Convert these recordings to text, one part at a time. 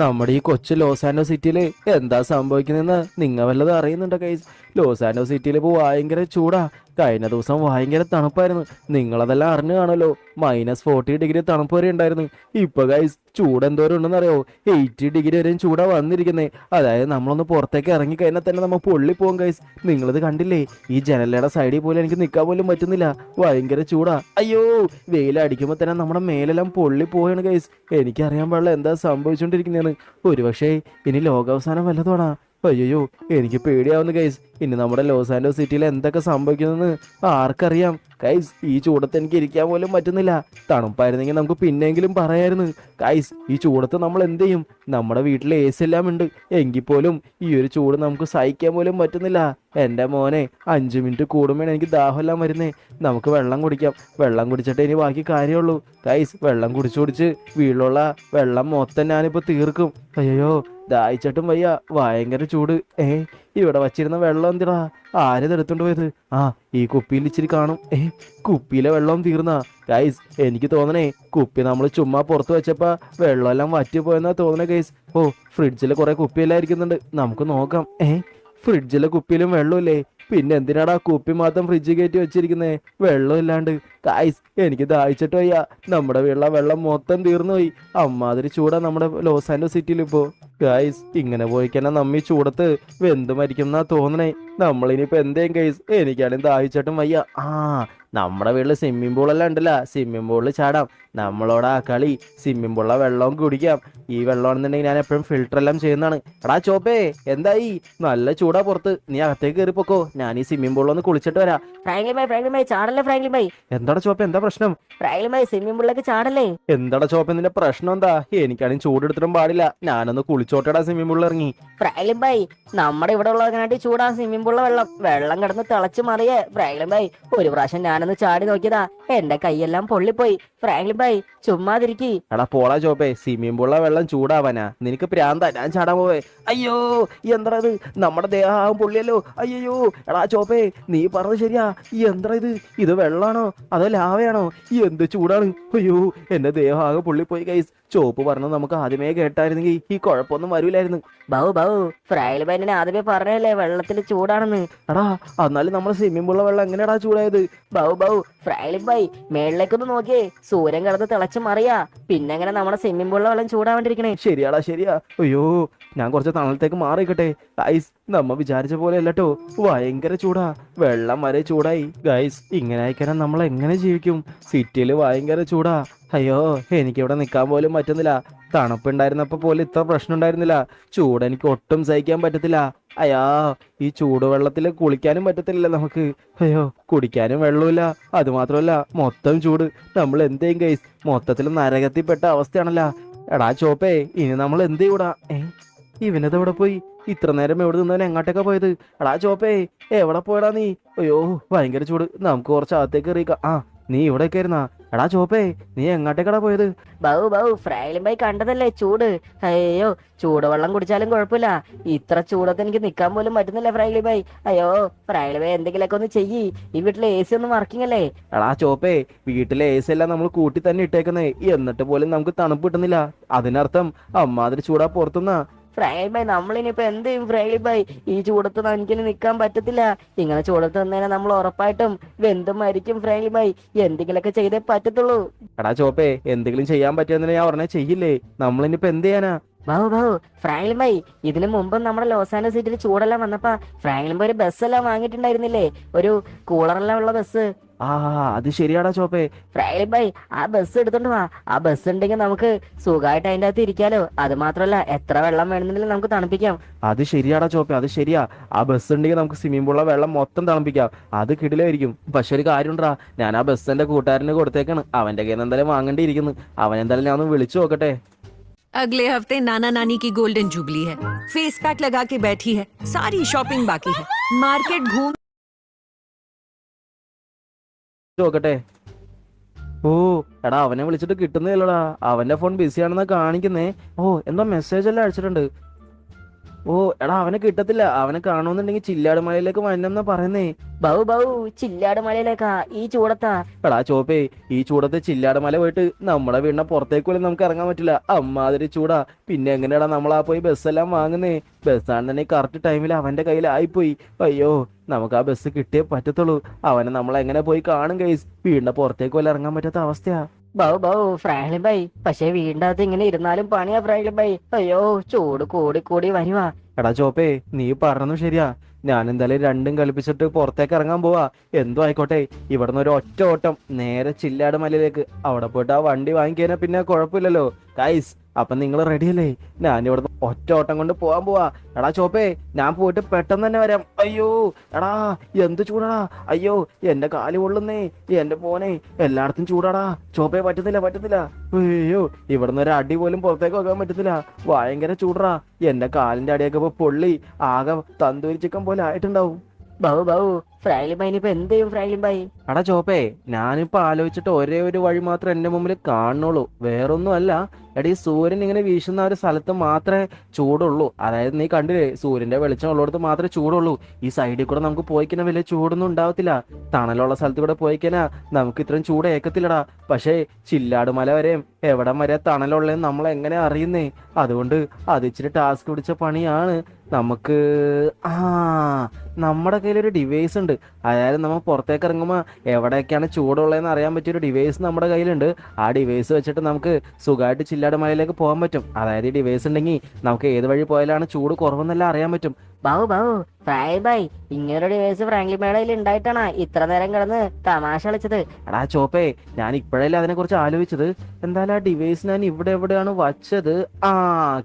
നമ്മുടെ ഈ കൊച്ചു ലോസ് ആൻഡോ സിറ്റിയിൽ എന്താ സംഭവിക്കുന്നതെന്ന് നിങ്ങൾ വല്ലതും അറിയുന്നുണ്ടോ ഗൈസ്? ലോസ് ആൻഡോ സിറ്റിയിൽ ഇപ്പോൾ ഭയങ്കര ചൂടാ. കഴിഞ്ഞ ദിവസം ഭയങ്കര തണുപ്പായിരുന്നു. നിങ്ങളതെല്ലാം അറിഞ്ഞു കാണുമല്ലോ. -40 ഡിഗ്രി തണുപ്പ് വരെ ഉണ്ടായിരുന്നു. ഇപ്പൊ ഗൈസ് ചൂട് എന്തോരം ഉണ്ടെന്ന് അറിയോ? 80 ഡിഗ്രി വരെയും ചൂടാ വന്നിരിക്കുന്നത്. അതായത് നമ്മളൊന്ന് പുറത്തേക്ക് ഇറങ്ങി കഴിഞ്ഞാൽ തന്നെ നമ്മൾ പൊള്ളി പോകും ഗൈസ്. നിങ്ങളിത് കണ്ടില്ലേ? ഈ ജനലയുടെ സൈഡിൽ പോലും എനിക്ക് നിൽക്കാൻ പോലും പറ്റുന്നില്ല. ഭയങ്കര ചൂടാ. അയ്യോ, വെയിലടിക്കുമ്പോൾ തന്നെ നമ്മുടെ മേലെല്ലാം പൊള്ളി പോവാണ് ഗൈസ്. എനിക്കറിയാൻ പാടില്ല എന്താ സംഭവിച്ചുകൊണ്ടിരിക്കുന്നതെന്ന്. ഒരുപക്ഷേ ഇനി ലോകാവസാനം വല്ലതോടാ. അയ്യോ, എനിക്ക് പേടിയാവുന്നു ഗൈസ്. ഇനി നമ്മുടെ ലോസ് ആൻഡോസ് സിറ്റിയിൽ എന്തൊക്കെ സംഭവിക്കുന്നെന്ന് ആർക്കറിയാം ഗൈസ്. ഈ ചൂടത്ത് എനിക്ക് ഇരിക്കാൻ പോലും പറ്റുന്നില്ല. തണുപ്പായിരുന്നെങ്കിൽ നമുക്ക് പിന്നെങ്കിലും പറയായിരുന്നു ഗൈസ്. ഈ ചൂടത്ത് നമ്മൾ എന്ത് ചെയ്യും? നമ്മുടെ വീട്ടിൽ AC എല്ലാം ഉണ്ട്. എങ്കിൽ പോലും ഈ ഒരു ചൂട് നമുക്ക് സഹിക്കാൻ പോലും പറ്റുന്നില്ല. എൻ്റെ മോനെ, 5 മിനിറ്റ് കൂടുമ്പോൾ എനിക്ക് ദാഹമെല്ലാം വരുന്നേ. നമുക്ക് വെള്ളം കുടിക്കാം. വെള്ളം കുടിച്ചിട്ട് ഇനി ബാക്കി കാര്യമുള്ളൂ ഗൈസ്. വെള്ളം കുടിച്ചു കുടിച്ച് വീട്ടിലുള്ള വെള്ളം മൊത്തം ഞാനിപ്പോൾ തീർക്കും. അയ്യോ, ദാഹിച്ചിട്ടും വയ്യ. ഭയങ്കര ചൂട്. ഇവിടെ വച്ചിരുന്ന വെള്ളം എന്തിടാ? ആരത് എടുത്തോണ്ട് പോയത്? ആ, ഈ കുപ്പിയിൽ ഇച്ചിരി കാണും. കുപ്പിയിലെ വെള്ളം തീർന്നാ ഗൈസ്? എനിക്ക് തോന്നണേ കുപ്പി നമ്മൾ ചുമ്മാ പുറത്ത് വെച്ചപ്പോ വെള്ളമെല്ലാം വറ്റി പോയെന്നാ തോന്നണേ ഗൈസ്. ഓ, ഫ്രിഡ്ജിൽ കുറെ കുപ്പിയെല്ലാം ഇരിക്കുന്നുണ്ട്. നമുക്ക് നോക്കാം. ഫ്രിഡ്ജിലെ കുപ്പിയിലും വെള്ളമില്ലേ? പിന്നെ എന്തിനാടാ കുപ്പി മാത്രം ഫ്രിഡ്ജിൽ കയറ്റി വെച്ചിരിക്കുന്നേ വെള്ളം ഇല്ലാണ്ട്? ഗൈസ്, എനിക്ക് ദാഹിച്ചിട്ട് വയ്യ. നമ്മുടെ വീട്ടിലെ വെള്ളം മൊത്തം തീർന്നു പോയി. അമ്മാതിരി ചൂടാ നമ്മുടെ ലോസ് ആൻഡോ സിറ്റിയിൽ ഇപ്പോ. ഗൈസ്, ഇങ്ങനെ പോയിക്കന്നെ നമ്മ ഈ ചൂടത്ത് വെന്ത് മരിക്കും എന്നാ തോന്നണേ. നമ്മളിനിയിപ്പോ എന്തേം ഗൈസ്? എനിക്കാണെങ്കിൽ ദാഹിച്ചിട്ടും വയ്യ. നമ്മുടെ വീട്ടിൽ സ്വിമ്മിംഗ് പൂളെല്ലാം ഉണ്ടല്ലോ. സ്വിമ്മിംഗ് പൂളിൽ ചാടാം. നമ്മളോട് ആ കളി. സ്വിമ്മിംഗ് പൂളിലെ വെള്ളവും കുടിക്കാം. ഈ വെള്ളമാണെന്നുണ്ടെങ്കിൽ ഞാൻ എപ്പോഴും ഫിൽട്ടർ എല്ലാം ചെയ്യുന്നതാണ്. എടാ ചോപ്പേ, എന്തായി? നല്ല ചൂടാ പുറത്ത്. നീ അകത്തേക്ക് കയറിപ്പോക്കോ. ഞാൻ ഈ സ്വിമ്മിംഗ് പൂളിലൊന്ന് കുളിച്ചിട്ട് വരാം. ഫ്രാങ്ക്ലിൻ ഭായ് ചാടല്ലേ ഫ്രാങ്ക്ലിൻ ഭായ്. എന്താടാ ചോപ്പ, എന്താ പ്രശ്നം? ഫ്രാങ്ക്ലിൻ ഭായ് സ്വിമ്മിംഗ് പൂളിലേക്ക് ചാടല്ലേ. എന്താടാ ചോപ്പ, നിന്റെ പ്രശ്നം എന്താ? എനിക്കാണെങ്കിൽ ചൂടെടുത്തിട്ടും പാടില്ല. ഞാനൊന്ന് കുളിച്ചോട്ടടാ സ്വിമ്മിംഗ് പൂളിൽ ഇറങ്ങി. ഫ്രാങ്ക്ലിൻ ഭായ്, നമ്മുടെ ഇവിടെ ഉള്ളതിനാട്ടി ചൂടാ സ്വിമ്മിംഗ് പൂളിലെ വെള്ളം. വെള്ളം കിടന്ന് തിളച്ച് മറിയേ. ഫ്രാങ്ക്ലിൻ ഭായ്, ഒരു പ്രാവശ്യം ഞാനൊന്ന് ചാടി നോക്കിയതാ. എന്റെ കൈയെല്ലാം പൊള്ളിപ്പോയി. ഫ്രാങ്ക്ലിൻ ഭായ്, ചുമ്മാതിരിക്കി. എടാ പോളാ ചോപ്പേ, സ്വിമ്മിംഗ് പൂളിലെ വെള്ളം ചൂടാവാനാ? നിനക്ക് പ്രാന്താ? ഞാൻ ചാടാൻ പോവേ. അയ്യോ, എന്താ ഇത്? നമ്മുടെ ദേഹം പൊള്ളിയല്ലോ. അയ്യോ, എടാ ചോപ്പേ, നീ പറഞ്ഞത് ശരിയാ. എന്താ ഇത് വെള്ളാണോ അതോ ലാവയാണോ? എന്ത് ചൂടാണ്! അയ്യോ, എന്റെ ദേഹം ആകെ പൊള്ളിപ്പോയി ഗൈസ്. ചോപ്പ് പറഞ്ഞത് നമുക്ക് ആദ്യമേ കേട്ടായിരുന്നെങ്കിൽ ഈ കുഴപ്പമൊന്നും വരൂലായിരുന്നു. ബഹു ഫ്രാങ്ക്ലിൻ ഭായിനെ ആദ്യമേ പറഞ്ഞല്ലേ വെള്ളത്തിൽ ചൂടാണെന്ന്. എടാ, എന്നാലും നമ്മുടെ സ്വിമ്മിംഗ് പൂളിലെ വെള്ളം എങ്ങനെയാടാ ചൂടായത്? ബഹു ഫ്രാങ്ക്ലിൻ ഭായ്, മേളിലേക്കൊന്ന് നോക്കിയേ. സൂര്യൻ കിടന്ന് തിളച്ച് മറിയാ. പിന്നെ എങ്ങനെ നമ്മുടെ സ്വിമ്മിംഗ് പൂളിലെ വെള്ളം ചൂടാവാണ്ടിരിക്കണേ? ശരിയാടാ, ശരിയാ. അയ്യോ, ഞാൻ കുറച്ച് തണലത്തേക്ക് മാറിക്കട്ടെ ഗൈസ്. നമ്മ വിചാരിച്ച പോലെ അല്ലട്ടോ. ഭയങ്കര ചൂടാ. വെള്ളം വരെ ചൂടായി ഗൈസ്. ഇങ്ങനെ ആയിക്കാനാ നമ്മൾ എങ്ങനെ ജീവിക്കും? സിറ്റിയിൽ ഭയങ്കര ചൂടാ. അയ്യോ, എനിക്കിവിടെ നിൽക്കാൻ പോലും പറ്റുന്നില്ല. തണുപ്പുണ്ടായിരുന്നപ്പോ പോലും ഇത്ര പ്രശ്നം ഉണ്ടായിരുന്നില്ല. ചൂട് എനിക്ക് ഒട്ടും സഹിക്കാൻ പറ്റത്തില്ല. അയ്യാ, ഈ ചൂടുവെള്ളത്തിൽ കുളിക്കാനും പറ്റത്തില്ല നമുക്ക്. അയ്യോ, കുടിക്കാനും വെള്ളമില്ല. അതുമാത്രമല്ല, മൊത്തം ചൂട്. നമ്മൾ എന്തേയും ഗൈസ്, മൊത്തത്തിൽ നരകത്തിൽപ്പെട്ട അവസ്ഥയാണല്ലോ. എടാ ചോപ്പേ, ഇനി നമ്മൾ എന്ത് ചെയ്യൂടാ? ഇവനതെവിടെ പോയി? ഇത്ര നേരം എവിടെ നിന്നവൻ എങ്ങോട്ടൊക്കെ പോയത്? എടാ ചോപ്പേ, എവിടെ പോയടാ നീ? അയ്യോ, ഭയങ്കര ചൂട്. നമുക്ക് കുറച്ച് അകത്തേക്ക് എറിയിക്കാം. നീ ഇവിടെയൊക്കെ ആയിരുന്നാ? എടാ ചോപ്പേ, നീ എങ്ങോട്ടേക്കടാ പോയത്? ബഹു ഫ്രാങ്ക്ലിൻ ഭായ് കണ്ടതല്ലേ ചൂട്. അയ്യോ, ചൂടുവെള്ളം കുടിച്ചാലും കുഴപ്പമില്ല. ഇത്ര ചൂടത്ത് എനിക്ക് നിൽക്കാൻ പോലും പറ്റുന്നില്ല ഫ്രാങ്ക്ലിൻ ഭായ്. അയ്യോ, ഫ്രാങ്ക്ലിൻ ഭായ് എന്തെങ്കിലുമൊക്കെ ഒന്ന് ചെയ്യ്. ഈ വീട്ടിലെ AC ഒന്നും വർക്കിംഗ് അല്ലേ? എടാ ചോപ്പേ, വീട്ടിലെ AC എല്ലാം നമ്മൾ കൂട്ടി തന്നെ ഇട്ടേക്കുന്നേ. എന്നിട്ട് പോലും നമുക്ക് തണുപ്പ് കിട്ടുന്നില്ല. അതിനർത്ഥം അമ്മാതിരി ചൂടാ പുറത്തുനിന്നാ. ഫ്രാങ്ക്ലിൻ ഭായ്, നമ്മളിനിയിപ്പോ എന്ത് ചെയ്യും ഫ്രാങ്ക്ലിൻ ഭായ്? ഈ ചൂടത്ത് എനിക്കിനി നിൽക്കാൻ പറ്റത്തില്ല. ഇങ്ങനെ ചൂടത്ത് നിന്നേനെ നമ്മൾ ഉറപ്പായിട്ടും വെന്തും മരിക്കും ഫ്രാങ്ക്ലിൻ ഭായ്. എന്തെങ്കിലുമൊക്കെ ചെയ്തേ പറ്റത്തുള്ളൂ. എടാ ചോപ്പേ, എന്തെങ്കിലും ചെയ്യാൻ പറ്റുമെന്ന് ഞാൻ പറഞ്ഞേ ചെയ്യില്ലേ? നമ്മളിനിപ്പോ എന്ത് ചെയ്യാനാ? ബഹു ഫ്രാങ്ക്ലിൻ ഭായ്, ഇതിനു മുമ്പ് നമ്മുടെ ലോസ് ആൻഡോസ് സിറ്റിയിൽ ചൂടെല്ലാം വന്നപ്പോ ഫ്രാങ്ക്ലിൻ ഭായ് ഒരു ബസ് എല്ലാം വാങ്ങിയിട്ടുണ്ടായിരുന്നില്ലേ? ഒരു കൂളറെല്ലാം ഉള്ള ബസ്. അത് ശരിയാടാ ചോപ്പേ. ഫ്രാങ്ക്ലിൻ ഭായ്, ആ ബസ് എടുത്തോണ്ട് വാ. ആ ബസ് ഉണ്ടെങ്കിൽ നമുക്ക് സുഖമായിട്ട് അതിന്റെ അകത്ത് ഇരിക്കാലോ. അത് മാത്രമല്ല, എത്ര വെള്ളം വേണമെന്നുണ്ടെങ്കിലും നമുക്ക് തണുപ്പിക്കാം. അത് ശരിയാടാ ചോപ്പേ, അത് ശരിയാ. ആ ബസ് ഉണ്ടെങ്കിൽ നമുക്ക് സ്വിമ്മിംഗ് പൂളിലെ വെള്ളം മൊത്തം തണുപ്പിക്കാം. അത് കിടിലായിരിക്കും. പക്ഷെ ഒരു കാര്യം ഉണ്ടാ, ഞാൻ ആ ബസ് എന്റെ കൂട്ടുകാരന് കൊടുത്തേക്കാണ്. അവന്റെ കയ്യിൽ നിന്ന് എന്തായാലും വാങ്ങേണ്ടിയിരിക്കുന്നു. അവൻ എന്തായാലും ഞാൻ ഒന്ന് വിളിച്ചു നോക്കട്ടെ. अगले हफ्ते नाना नानी की गोल्डन जुबली है। फेस पैक लगा के बैठी है, सारी शॉपिंग बाकी है। मार्केट घूम നോക്കട്ടെ. എടാ, അവനെ വിളിച്ചിട്ട് കിട്ടുന്നില്ലടാ. അവന്റെ ഫോൺ ബിസി ആണെന്നാ കാണിക്കുന്നേ. എന്തോ മെസ്സേജ് എല്ലാം അയച്ചിട്ടുണ്ട്. ഓ എടാ അവനെ കിട്ടത്തില്ല. അവനെ കാണുമെന്നുണ്ടെങ്കിൽ ചില്ലാട് മലയിലേക്ക് വന്നെന്നാ പറയുന്നേ. ബൗ ബൗ, ചില്ലാട് മലയിലേക്കാ ഈ ചൂടത്താ? എടാ ചോപ്പേ, ഈ ചൂടത്ത് ചില്ലാട് മല പോയിട്ട് നമ്മുടെ വീടിന്റെ പുറത്തേക്ക് പോലും നമുക്ക് ഇറങ്ങാൻ പറ്റില്ല. അമ്മാതിരി ചൂടാ. പിന്നെ എങ്ങനെയാടാ നമ്മളാ പോയി ബസ്സെല്ലാം വാങ്ങുന്നേ? ബസ്സാണെന്നുണ്ടെങ്കിൽ കറക്റ്റ് ടൈമിൽ അവന്റെ കയ്യിലായിപ്പോയി. അയ്യോ, നമുക്ക് ആ ബസ് കിട്ടിയേ പറ്റത്തുള്ളൂ. അവനെ നമ്മൾ എങ്ങനെ പോയി കാണും ഗൈസ്? വീടിന്റെ പുറത്തേക്ക് പോലും ഇറങ്ങാൻ പറ്റാത്ത അവസ്ഥയാ. ബൗ ബൗ ഫ്രാങ്ക്ലിൻ ബൈ, പക്ഷെ വീടിന്റെ അകത്ത് ഇങ്ങനെ ഇരുന്നാലും പണിയാ ഫ്രാങ്ക്ലിൻ ബൈ. അയ്യോ, ചൂട് കൂടി കൂടി വരുവാ. എടാ ചോപ്പേ, നീ പറഞ്ഞതും ശരിയാ. ഞാൻ എന്തായാലും രണ്ടും കളിപ്പിച്ചിട്ട് പുറത്തേക്ക് ഇറങ്ങാൻ പോവാ. എന്തോ ആയിക്കോട്ടെ, ഇവിടുന്ന് ഒരു ഒറ്റ ഓട്ടം നേരെ ചില്ലാട് മലയിലേക്ക്. അവിടെ പോയിട്ട് ആ വണ്ടി വാങ്ങിക്കഴിഞ്ഞാൽ പിന്നെ കുഴപ്പമില്ലല്ലോ ഗൈസ്. അപ്പൊ നിങ്ങൾ റെഡിയല്ലേ? ഞാൻ ഇവിടുന്ന് ഒറ്റ ഓട്ടം കൊണ്ട് പോവാൻ പോവാ. എടാ ചോപ്പേ, ഞാൻ പോയിട്ട് പെട്ടെന്ന് തന്നെ വരാം. അയ്യോ എടാ, എന്ത് ചൂടാടാ. അയ്യോ, എന്റെ കാല് പൊള്ളുന്നേ. എന്റെ പോനെ, എല്ലായിടത്തും ചൂടാടാ. ചോപ്പേ, പറ്റുന്നില്ല. അയ്യോ, ഇവിടുന്ന് ഒരു അടി പോലും പുറത്തേക്ക് വെക്കാൻ പറ്റുന്നില്ല. ഭയങ്കര ചൂടാ. എന്റെ കാലിന്റെ അടിയൊക്കെ ഇപ്പൊ പൊള്ളി ആകെ തന്തൂരി ചിക്കൻ പോലെ ആയിട്ടുണ്ടാവും. ബൗ ബൗ ഫ്രാങ്ക്ലിൻ ബൈ, ഇനിയിപ്പോ എന്ത് ചെയ്യും ഫ്രാങ്ക്ലിൻ ബൈ? എടാ ചോപ്പേ, ഞാനിപ്പോ ആലോചിച്ചിട്ട് ഒരേ ഒരു വഴി മാത്രം എന്റെ മുമ്പിൽ കാണുള്ളൂ. വേറൊന്നും അല്ല. എടാ, ഈ സൂര്യൻ ഇങ്ങനെ വീശുന്ന ഒരു സ്ഥലത്ത് മാത്രമേ ചൂടുള്ളൂ. അതായത് നീ കണ്ടില്ലേ, സൂര്യന്റെ വെളിച്ചം ഉള്ളിടത്ത് മാത്രമേ ചൂടുള്ളൂ. ഈ സൈഡിൽ കൂടെ നമുക്ക് പോയിക്കഴിഞ്ഞാൽ വലിയ ചൂടൊന്നും ഉണ്ടാവത്തില്ല. തണലുള്ള സ്ഥലത്ത് കൂടെ പോയിക്കഴിഞ്ഞാൽ നമുക്ക് ഇത്രയും ചൂട് ഏക്കത്തില്ലടാ. പക്ഷേ ചില്ലാട് മല വരെയും എവിടം വരെ തണലുള്ളതെന്ന് നമ്മൾ എങ്ങനെ അറിയുന്നേ? അതുകൊണ്ട് അത് ഇച്ചിരി ടാസ്ക് പിടിച്ച പണിയാണ് നമുക്ക്. നമ്മുടെ കയ്യിലൊരു ഡിവൈസ് ഉണ്ട്. അതായത് നമ്മൾ പുറത്തേക്ക് ഇറങ്ങുമ്പോൾ എവിടെയൊക്കെയാണ് ചൂടുള്ളതെന്ന് അറിയാൻ പറ്റിയൊരു ഡിവൈസ് നമ്മുടെ കയ്യിലുണ്ട്. ആ ഡിവൈസ് വെച്ചിട്ട് നമുക്ക് സുഖമായിട്ട് ചില്ലാട് മലയിലേക്ക് പോകാൻ പറ്റും. അതായത് ഈ ഡിവൈസ് ഉണ്ടെങ്കിൽ നമുക്ക് ഏത് വഴി പോയാലാണ് ചൂട് കുറവെന്നെല്ലാം അറിയാൻ പറ്റും. ബൗ ബൗ ഫ്രാങ്ക്ലിൻ ബൈ, ഇങ്ങനൊരു ഡിവൈസ് ഫ്രാങ്ക്ലിൻ ബൈയുടെ കയ്യിൽ ഉണ്ടായിട്ടാണ് ഇത്ര നേരം കിടന്ന് തമാശ കളിച്ചത്. എടാ ചോപ്പേ, ഞാൻ ഇപ്പോഴല്ലേ അതിനെ കുറിച്ച് ആലോചിച്ചത്. എന്തായാലും ആ ഡിവൈസ് ഞാൻ ഇവിടെ എവിടെയാണ് വച്ചത്?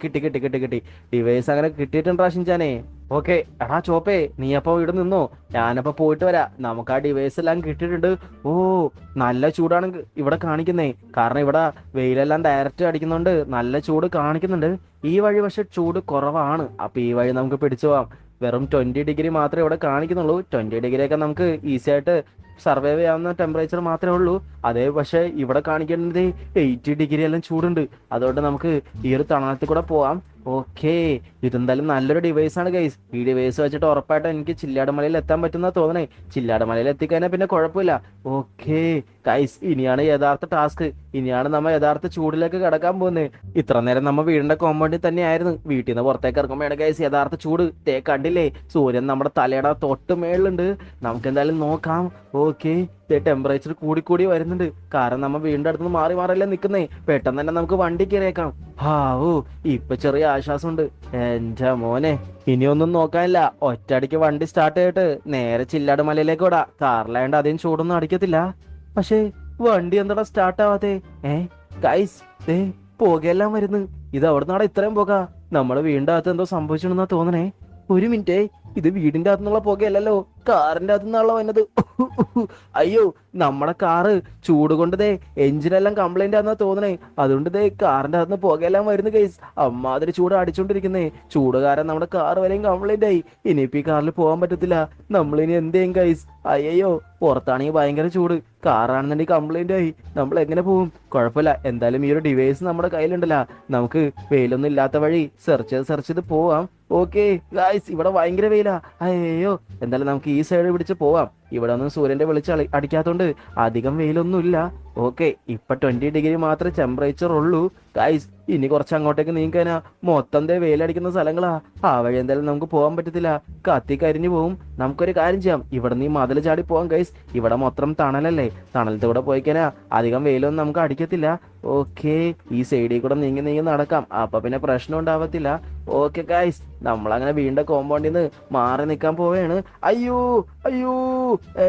കിട്ടി. ഡിവൈസ് അങ്ങനെ കിട്ടിയിട്ടുണ്ട് റാഷിൻചാനെ. ഓക്കെ എടാ ചോപ്പേ, നീ അപ്പൊ ഇവിടെ നിന്നോ, ഞാനപ്പോ പോയിട്ട് വരാം. നമുക്ക് ആ ഡിവൈസ് എല്ലാം കിട്ടിയിട്ടുണ്ട്. ഓ, നല്ല ചൂടാണ് ഇവിടെ കാണിക്കുന്നേ. കാരണം ഇവിടെ വെയിലെല്ലാം ഡയറക്റ്റ് അടിക്കുന്നോണ്ട് നല്ല ചൂട് കാണിക്കുന്നുണ്ട്. ഈ വഴി പക്ഷെ ചൂട് കുറവാണ്. അപ്പൊ ഈ വഴി നമുക്ക് പിടിച്ചു പോവാം. വെറും 20 ഡിഗ്രി മാത്രമേ ഇവിടെ കാണിക്കുന്നുള്ളൂ. 20 ഡിഗ്രി ഒക്കെ നമുക്ക് ഈസി ആയിട്ട് സർവൈവ് ചെയ്യാവുന്ന ടെമ്പറേച്ചർ മാത്രമേ ഉള്ളൂ. അതേ പക്ഷേ ഇവിടെ കാണിക്കേണ്ടത് 80 ഡിഗ്രി എല്ലാം ചൂടുണ്ട്. അതുകൊണ്ട് നമുക്ക് ഈ ഒരു തണലത്തിൽ കൂടെ പോവാം. ഓക്കെ, ഇതെന്തായാലും നല്ലൊരു ഡിവൈസാണ് ഗൈസ്. ഈ ഡിവൈസ് വെച്ചിട്ട് ഉറപ്പായിട്ടും എനിക്ക് ചില്ലാട് മലയിൽ എത്താൻ പറ്റുന്ന തോന്നണേ. ചില്ലാട് മലയിൽ എത്തിക്കഴിഞ്ഞാൽ പിന്നെ കുഴപ്പമില്ല. ഓക്കെ ഗൈസ്, ഇനിയാണ് യഥാർത്ഥ ടാസ്ക്. ഇനിയാണ് നമ്മൾ യഥാർത്ഥ ചൂടിലേക്ക് കടക്കാൻ പോകുന്നത്. ഇത്ര നേരം നമ്മൾ വീടിന്റെ കോമ്പൗണ്ടിൽ തന്നെയായിരുന്നു. വീട്ടിൽ നിന്ന് പുറത്തേക്ക് ഇറങ്ങുമ്പോഴാണ് ഗൈസ് യഥാർത്ഥ ചൂട്. കണ്ടില്ലേ, സൂര്യൻ നമ്മുടെ തലയുടെ തൊട്ട് മേളിലുണ്ട്. നമുക്ക് എന്തായാലും നോക്കാം. ഓക്കെ, ടെമ്പറേച്ചർ കൂടി വരുന്നുണ്ട്. കാരണം നമ്മൾ വീടിന്റെ അടുത്ത് മാറിയല്ലേ നിൽക്കുന്നേ. പെട്ടെന്ന് തന്നെ നമുക്ക് വണ്ടി കയറിയേക്കാം. ഓ, ഇപ്പൊ ചെറിയ ആശ്വാസമുണ്ട്. എന്റെ മോനെ, ഇനിയൊന്നും നോക്കാനില്ല. ഒറ്റയടിക്ക് വണ്ടി സ്റ്റാർട്ട് ചെയ്തിട്ട് നേരെ ചില്ലാട് മലയിലേക്ക് വിടാം. കാറിലായതുകൊണ്ട് അധികം ചൂടൊന്നും അടിക്കത്തില്ല. പക്ഷേ വണ്ടി എന്താ സ്റ്റാർട്ട് ആവാത്തെ? ഗൈസ്, പുകയെല്ലാം വരുന്നു. ഇത് അവിടെ നിന്നാണ് ഇത്രയും പുക. നമ്മുടെ വീടിന്റെ അകത്ത് എന്തോ സംഭവിച്ചിട്ടുണ്ടെന്നാ തോന്നണേ. ഒരു മിനിറ്റ്, ഇത് വീടിന്റെ അകത്തുനിന്നുള്ള പുകയല്ലല്ലോ, കാറിന്റെ അകത്തു നിന്നുള്ള വന്നത്. അയ്യോ, നമ്മുടെ കാറ് ചൂട് കൊണ്ട് എഞ്ചിനെല്ലാം കംപ്ലൈന്റ് ആണെന്നാ തോന്നണേ. അതുകൊണ്ട് കാറിന്റെ അകത്തുനിന്ന് പുകയെല്ലാം വരുന്നു ഗൈസ്. അമ്മാതിരി ചൂട് അടിച്ചോണ്ടിരിക്കുന്നേ. ചൂട് കാരണം നമ്മുടെ കാർ വരെയും കംപ്ലൈന്റ് ആയി. ഇനിയിപ്പോ ഈ കാറിൽ പോകാൻ പറ്റത്തില്ല. നമ്മളിനി എന്ത് ചെയ്യും ഗൈസ്? അയ്യോ, പുറത്താണെങ്കിൽ ഭയങ്കര ചൂട്, കാറാണെന്നുണ്ടെങ്കിൽ കംപ്ലൈന്റ് ആയി. നമ്മൾ എങ്ങനെ പോകും? കുഴപ്പമില്ല, എന്തായാലും ഈ ഒരു ഡിവൈസ് നമ്മുടെ കയ്യിലുണ്ടല്ലോ. നമുക്ക് വെയിലൊന്നും ഇല്ലാത്ത വഴി സെർച്ച് ചെയ്ത് പോവാം. ഓക്കെ ഗൈസ്, ഇവിടെ ഭയങ്കര വെയിലാ. അയ്യോ, എന്തായാലും നമുക്ക് ഈ സൈഡ് പിടിച്ച് പോവാം. ഇവിടെ ഒന്നും സൂര്യന്റെ വെളിച്ചം അടിക്കാത്തോണ്ട് അധികം വെയിലൊന്നും ഇല്ല. ഓക്കെ, ഇപ്പൊ 20 ഡിഗ്രി മാത്രമേ ടെമ്പറേച്ചർ ഉള്ളൂ ഗൈസ്. ഇനി കുറച്ച് അങ്ങോട്ടേക്ക് നീക്കാനാ മൊത്തം വെയിലടിക്കുന്ന സ്ഥലങ്ങളാ. ആ വഴി എന്തായാലും നമുക്ക് പോകാൻ പറ്റത്തില്ല, കത്തി കരിഞ്ഞു പോകും. നമുക്കൊരു കാര്യം ചെയ്യാം, ഇവിടെ നീ മതിൽ ചാടി പോവാം ഗൈസ്. ഇവിടെ മൊത്തം തണലല്ലേ, തണലത്തൂടെ പോയിക്കാനാ അധികം വെയിലൊന്നും നമുക്ക് അടിക്കത്തില്ല. ഓക്കെ, ഈ സൈഡിൽ കൂടെ നീങ്ങി നടക്കാം. അപ്പൊ പിന്നെ പ്രശ്നം ഉണ്ടാവത്തില്ല. ഓക്കെ ഗൈസ്, നമ്മളങ്ങനെ വീണ്ടും കോമ്പൗണ്ടിൽ നിന്ന് മാറി നിൽക്കാൻ പോവുകയാണ്. അയ്യോ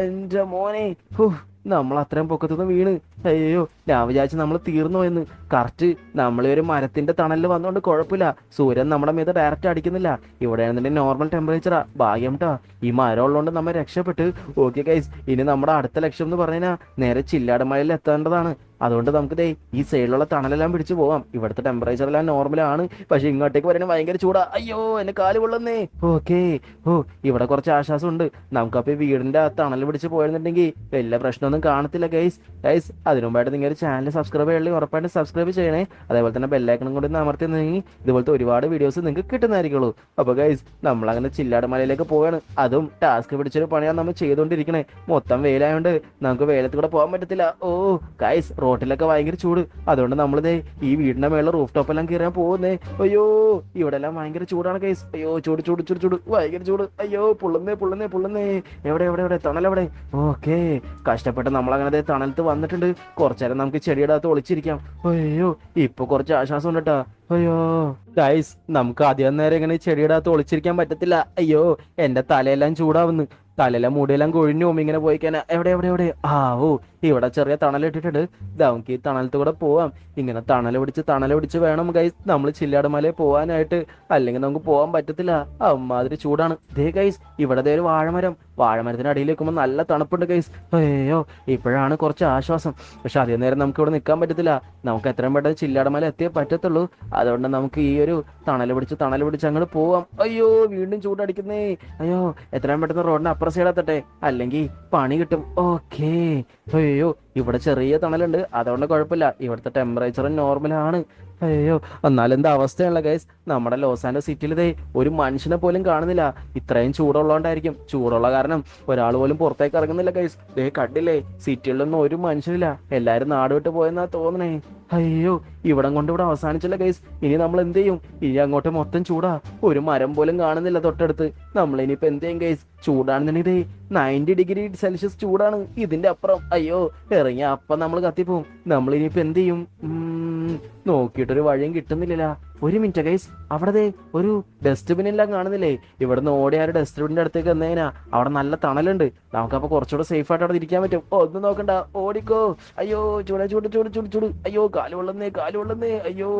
എന്റെ മോനെ, നമ്മൾ അത്രയും പൊക്കത്തുനിന്ന് വീണ്. അയ്യോ, ഞാൻ വിചാരിച്ചു നമ്മൾ തീർന്നു എന്ന്. കറക്റ്റ് നമ്മൾ ഒരു മരത്തിന്റെ തണലിൽ വന്നുകൊണ്ട് കുഴപ്പമില്ല. സൂര്യൻ നമ്മുടെ മീത് ഡയറക്റ്റ് അടിക്കുന്നില്ല. ഇവിടെ ആണെന്നുണ്ടെങ്കിൽ നോർമൽ ടെമ്പറേച്ചറാ. ഭാഗ്യം ട്ടാ, ഈ മരം ഉള്ളതുകൊണ്ട് നമ്മൾ രക്ഷപ്പെട്ട്. ഓക്കെ ഗൈസ്, ഇനി നമ്മുടെ അടുത്ത ലക്ഷ്യം എന്ന് പറഞ്ഞാൽ നേരെ ചില്ലാട് മലയിൽ എത്തേണ്ടതാണ്. അതുകൊണ്ട് നമുക്ക് ദേ ഈ സൈഡിലുള്ള തണലെല്ലാം പിടിച്ച് പോവാം. ഇവിടുത്തെ ടെമ്പറേച്ചർ എല്ലാം നോർമലാണ്, പക്ഷെ ഇങ്ങോട്ടേക്ക് വരണേ ഭയങ്കര ചൂടാ. അയ്യോ എന്നെ കാല് കൊള്ളുന്നേ. ഓക്കെ, ഓ ഇവിടെ കുറച്ച് ആശ്വാസമുണ്ട്. നമുക്കപ്പോൾ ഈ വീടിന്റെ ആ തണൽ പിടിച്ച് പോയിരുന്നുണ്ടെങ്കിൽ വലിയ പ്രശ്നമൊന്നും കാണത്തില്ല ഗൈസ്. അതിനു മുമ്പായിട്ട് നിങ്ങൾ ചാനൽ സബ്സ്ക്രൈബ് ചെയ്യണമെങ്കിൽ ഉറപ്പായിട്ട് സബ്സ്ക്രൈബ് ചെയ്യണേ. അതേപോലെ തന്നെ ബെല്ലൈക്കണും കൂടി ഒന്ന് അമർത്തിയിരുന്നെങ്കിൽ ഇതുപോലത്തെ ഒരുപാട് വീഡിയോസ് നിങ്ങൾക്ക് കിട്ടുന്നതായിരിക്കുള്ളൂ. അപ്പോൾ ഗൈസ് നമ്മളങ്ങനെ ചില്ലാട് മലയിലേക്ക് പോവാണ്. അതും ടാസ്ക് പിടിച്ചൊരു പണിയാണ് നമ്മൾ ചെയ്തുകൊണ്ടിരിക്കണേ. മൊത്തം വെയിലായതുകൊണ്ട് നമുക്ക് വെയിലത്ത് കൂടെ പോകാൻ പറ്റത്തില്ല. ഓ ഗൈസ് റോട്ടിലൊക്കെ ഭയങ്കര ചൂട്. അതുകൊണ്ട് നമ്മളിതേ ഈ വീടിന്റെ മേളിൽ റൂഫ് ടോപ്പ് എല്ലാം കയറാൻ പോകുന്നേ. അയ്യോ ഇവിടെ എല്ലാം ഭയങ്കര ചൂടാണ് ഗൈസ്. അയ്യോ ചൂട് ചൂട് ചൂട് ചൂട് ഭയങ്കര ചൂട്. അയ്യോ പൊള്ളുന്നേ പൊള്ളുന്നേ പൊള്ളുന്നേ. എവിടെ എവിടെ എവിടെ തണലെവിടെ? ഓക്കെ, കഷ്ടപ്പെട്ട് നമ്മളങ്ങനെ തണലത്ത് വന്നിട്ടുണ്ട്. കുറച്ചേരം നമുക്ക് ചെടിയുടെ അകത്ത് ഒളിച്ചിരിക്കാം. അയ്യോ ഇപ്പൊ കുറച്ച് ആശ്വാസം ഉണ്ട് കേട്ടോ. അയ്യോ ഗൈസ് നമുക്ക് അധികം നേരം ഇങ്ങനെ ചെടിയുടെ അകത്ത് ഒളിച്ചിരിക്കാൻ പറ്റത്തില്ല. അയ്യോ എന്റെ തലയെല്ലാം ചൂടാവുന്നു. തലയെല്ലാം മുടിയെല്ലാം കൊഴിഞ്ഞു പോകും ഇങ്ങനെ പോയിക്കാൻ. എവിടെ എവിടെ എവിടെ? ഓ ഇവിടെ ചെറിയ തണലിട്ടിട്ടുണ്ട്. നമുക്ക് ഈ തണലത്ത് കൂടെ പോവാം. ഇങ്ങനെ തണൽ പിടിച്ച് വേണം ഗൈസ് നമ്മൾ ചില്ലാട് മലയിൽ പോകാനായിട്ട്. അല്ലെങ്കിൽ നമുക്ക് പോകാൻ പറ്റത്തില്ല, അമ്മാതിരി ചൂടാണ്. ദേ ഗൈസ് ഇവിടെ ദേ ഒരു വാഴമരത്തിന് അടിയിൽ വെക്കുമ്പോൾ നല്ല തണുപ്പുണ്ട് ഗൈസ്. അയ്യോ ഇപ്പോഴാണ് കുറച്ച് ആശ്വാസം. പക്ഷെ അധികം നേരം നമുക്ക് ഇവിടെ നിൽക്കാൻ പറ്റത്തില്ല. നമുക്ക് എത്രയും പെട്ടെന്ന് ചില്ലാട് മല എത്തിയേ പറ്റത്തുള്ളൂ. അതുകൊണ്ട് നമുക്ക് ഈ ഒരു തണൽ പിടിച്ച് അങ്ങോട്ട് പോവാം. അയ്യോ വീണ്ടും ചൂടടിക്കുന്നേ. അയ്യോ എത്രയും പെട്ടെന്ന് റോഡിന് അപ്പുറം സൈഡെത്തട്ടെ, അല്ലെങ്കിൽ പണി കിട്ടും. ഓക്കേ, അയ്യോ ഇവിടെ ചെറിയ തണലുണ്ട്, അതുകൊണ്ട് കുഴപ്പമില്ല. ഇവിടുത്തെ ടെമ്പറേച്ചർ നോർമലാണ്. അയ്യോ എന്നാലും എന്താ അവസ്ഥയുള്ള ഗൈസ്. നമ്മുടെ ലോസ് ആൻഡോസ് സിറ്റിയിൽ ഇതേ ഒരു മനുഷ്യനെ പോലും കാണുന്നില്ല. ഇത്രയും ചൂടുള്ളതുകൊണ്ടായിരിക്കും. ചൂടുള്ള കാരണം ഒരാൾ പോലും പുറത്തേക്ക് ഇറങ്ങുന്നില്ല ഗൈസ്. ദേ കണ്ടില്ലേ, സിറ്റികളിലൊന്നും ഒരു മനുഷ്യനില്ല. എല്ലാരും നാട് വിട്ട് പോയെന്നാ തോന്നണേ. അയ്യോ ഇവിടം കൊണ്ട് ഇവിടെ അവസാനിച്ചില്ല ഗൈസ്. ഇനി നമ്മൾ എന്ത് ചെയ്യും? ഇനി അങ്ങോട്ട് മൊത്തം ചൂടാ. ഒരു മരം പോലും കാണുന്നില്ല തൊട്ടടുത്ത്. നമ്മൾ ഇനിയിപ്പോ എന്ത് ചെയ്യും ഗൈസ്? ചൂടാണെന്നുണ്ടെങ്കിൽ 90 ഡിഗ്രി സെൽഷ്യസ് ചൂടാണ്. ഇതിന്റെ അപ്പുറം അയ്യോ ഇറങ്ങിയ അപ്പം നമ്മൾ കത്തിപ്പോവും. നമ്മൾ ഇനിയിപ്പോ എന്ത് ചെയ്യും? നോക്കിയിട്ടൊരു വഴിയും കിട്ടുന്നില്ല. ഒരു മിനിറ്റ് ഗൈസ്, അവിടെ ഒരു ഡസ്റ്റ്ബിൻ എല്ലാം കാണുന്നില്ലേ? ഇവിടുന്ന് ഓടിയ ഒരു ഡസ്റ്റ്ബിന്റെ അടുത്തേക്ക് വന്നേനാ. അവിടെ നല്ല തണലുണ്ട്. നമുക്കപ്പോ കുറച്ചുകൂടെ സേഫ് ആയിട്ട് അവിടെ ഇരിക്കാൻ പറ്റും. ഒന്നും നോക്കണ്ട, ഓടിക്കോ. അയ്യോ ചൂട് ചൂട് ചൂട് ചൂട് ചൂട്. അയ്യോ കാല് കൊള്ളുന്നേ. അയ്യോ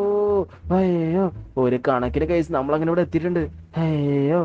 അയ്യോ ഒരു കണക്കിന് ഗൈസ് നമ്മളങ്ങനെ ഇവിടെ എത്തിയിട്ടുണ്ട്. അയ്യോ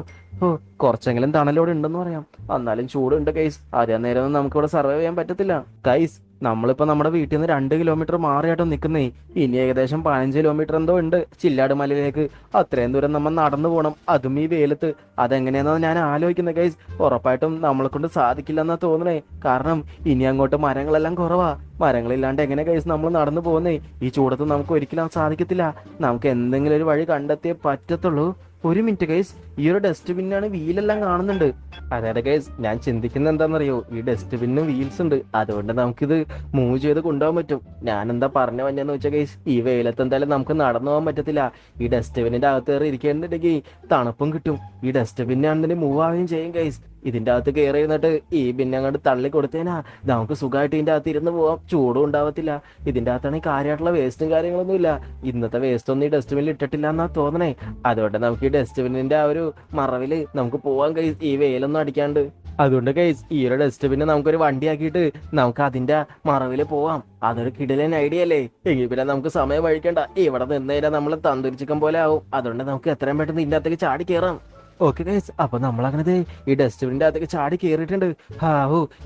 കുറച്ചെങ്കിലും തണലോടെ ഉണ്ടെന്ന് പറയാം. എന്നാലും ചൂടുണ്ട് ഗൈസ്. അതേ നേരം നമുക്ക് ഇവിടെ സർവൈവ് ചെയ്യാൻ പറ്റത്തില്ല ഗൈസ്. നമ്മളിപ്പോ നമ്മുടെ വീട്ടിൽ നിന്ന് 2 കിലോമീറ്റർ മാറിയാട്ടോ നിൽക്കുന്നേ. ഇനി ഏകദേശം 15 കിലോമീറ്റർ എന്തോ ഉണ്ട് ചില്ലാട് മലയിലേക്ക്. അത്രയും ദൂരം നമ്മൾ നടന്നു പോകണം, അതും ഈ വെയിലത്ത്. അതെങ്ങനെയാണെന്ന് ഞാൻ ആലോചിക്കുന്നത് ഗൈസ്. ഉറപ്പായിട്ടും നമ്മളെ കൊണ്ട് സാധിക്കില്ലെന്നാ തോന്നണേ. കാരണം ഇനി അങ്ങോട്ട് മരങ്ങളെല്ലാം കുറവാ. മരങ്ങളില്ലാണ്ട് എങ്ങനെ ഗൈസ് നമ്മൾ നടന്നു പോകുന്നേ? ഈ ചൂടത്ത് നമുക്ക് ഒരിക്കലും സാധിക്കത്തില്ല. നമുക്ക് എന്തെങ്കിലും ഒരു വഴി കണ്ടെത്തിയേ പറ്റത്തുള്ളൂ. ഒരു മിനിറ്റ് ഗൈസ്, ഈ ഒരു ഡസ്റ്റ്ബിന്നാണ് വീലെല്ലാം കാണുന്നുണ്ട്. അതായത് ഗൈസ് ഞാൻ ചിന്തിക്കുന്നത് എന്താണെന്നറിയോ? ഈ ഡസ്റ്റ്ബിന്നും വീൽസ് ഉണ്ട്, അതുകൊണ്ട് നമുക്കിത് മൂവ് ചെയ്ത് കൊണ്ടുപോകാൻ പറ്റും. ഞാൻ എന്താ പറഞ്ഞു വന്നതെന്ന് വെച്ചാൽ ഗൈസ്, ഈ വെയിലത്ത് എന്തായാലും നമുക്ക് നടന്നു പോകാൻ പറ്റത്തില്ല. ഈ ഡസ്റ്റ്ബിന്നിന്റെ അകത്ത് കയറി ഇരിക്കേണ്ടിട്ടുണ്ടെങ്കിൽ തണുപ്പും കിട്ടും. ഈ ഡസ്റ്റ്ബിന്നാണെന്നുണ്ടെങ്കിൽ മൂവ് ആവുകയും ചെയ്യും ഗൈസ്. ഇതിന്റെ അകത്ത് കയറി ഇരുന്നിട്ട് ഈ പിന്നെ അങ്ങോട്ട് തള്ളി കൊടുത്തേനാ നമുക്ക് സുഖമായിട്ട് ഇതിന്റെ അകത്ത് ഇരുന്ന് പോവാം. ചൂടും ഉണ്ടാവത്തില്ല. ഇതിന്റെ അകത്താണെങ്കിൽ കാര്യമായിട്ടുള്ള വേസ്റ്റും കാര്യങ്ങളൊന്നും ഇല്ല. ഇന്നത്തെ വേസ്റ്റ് ഒന്നും ഈ ഡസ്റ്റ്ബിന്നിൽ ഇട്ടിട്ടില്ല എന്നാ തോന്നണേ. അതുകൊണ്ട് നമുക്ക് ഈ ഡസ്റ്റ്ബിന്നിന്റെ ആ ഒരു മറവില് നമുക്ക് പോവാൻ കഴിയും, ഈ വെയിലൊന്നും അടിക്കാണ്ട്. അതുകൊണ്ട് ഗൈസ് ഈ ഒരു ഡസ്റ്റ്ബിന്നെ നമുക്കൊരു വണ്ടി ആക്കിയിട്ട് നമുക്ക് അതിന്റെ മറവില് പോവാം. അതൊരു കിടിലൻ ഐഡിയ അല്ലേ? എങ്കിൽ പിന്നെ നമുക്ക് സമയം വഴിക്കണ്ട. ഇവിടെ നിന്നേരാ നമ്മൾ തന്തൂരി ചിക്കൻ പോലെ ആവും. അതുകൊണ്ട് നമുക്ക് എത്രയും പെട്ടെന്ന് ഇതിന്റെ അകത്തേക്ക് ചാടി കയറാം. ഓക്കെ ഗൈസ്, അപ്പൊ നമ്മളങ്ങനെ ഈ ഡസ്റ്റ്ബിന്റെ അകത്തേക്ക് ചാടി കയറിയിട്ടുണ്ട്.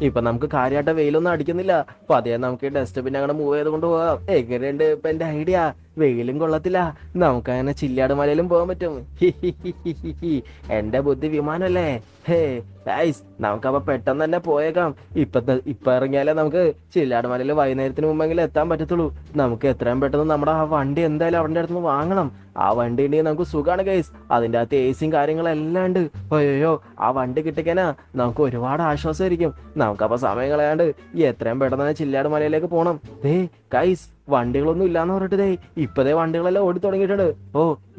ഇപ്പൊ നമുക്ക് കാര്യമായിട്ട് വെയിലൊന്നും അടിക്കുന്നില്ല. അപ്പൊ അതേ നമുക്ക് ഈ ഡസ്റ്റ്ബിൻ അങ്ങനെ മൂവ് ചെയ്ത് കൊണ്ട് പോവാം. എങ്ങനെയുണ്ട് ഇപ്പൊ എന്റെ ഐഡിയ? വെയിലും കൊള്ളത്തില്ല, നമുക്കങ്ങനെ ചില്ലാട് മലയിലും പോകാൻ പറ്റും. എന്റെ ബുദ്ധി വിമാനല്ലേ? ഗൈസ് നമുക്കപ്പൊ പെട്ടെന്ന് തന്നെ പോയേക്കാം. ഇപ്പൊ ഇറങ്ങിയാലേ നമുക്ക് ചില്ലാട് മലയിൽ വൈകുന്നേരത്തിന് മുമ്പെങ്കിലും എത്താൻ പറ്റത്തുള്ളൂ. നമുക്ക് എത്രയും പെട്ടെന്ന് നമ്മുടെ ആ വണ്ടി എന്തായാലും അവന്റെ അടുത്ത് നിന്ന് വാങ്ങണം. ആ വണ്ടി ഉണ്ടെങ്കിൽ നമുക്ക് സുഖമാണ് ഗൈസ്. അതിന്റെ അകത്ത് എസിയും കാര്യങ്ങളെല്ലാം ഉണ്ട്. അയ്യോ ആ വണ്ടി കിട്ടിക്കാനാ നമുക്ക് ഒരുപാട് ആശ്വാസമായിരിക്കും. നമുക്കപ്പൊ സമയം കളയാണ്ട് എത്രയും പെട്ടെന്ന് തന്നെ ചില്ലാട് മലയിലേക്ക് പോകണം. ഗൈസ് വണ്ടികളൊന്നും ഇല്ലാന്ന് പറഞ്ഞിട്ട് ഇപ്പതേ വണ്ടികളെല്ലാം ഓടി തുടങ്ങിയിട്ടുണ്ട്.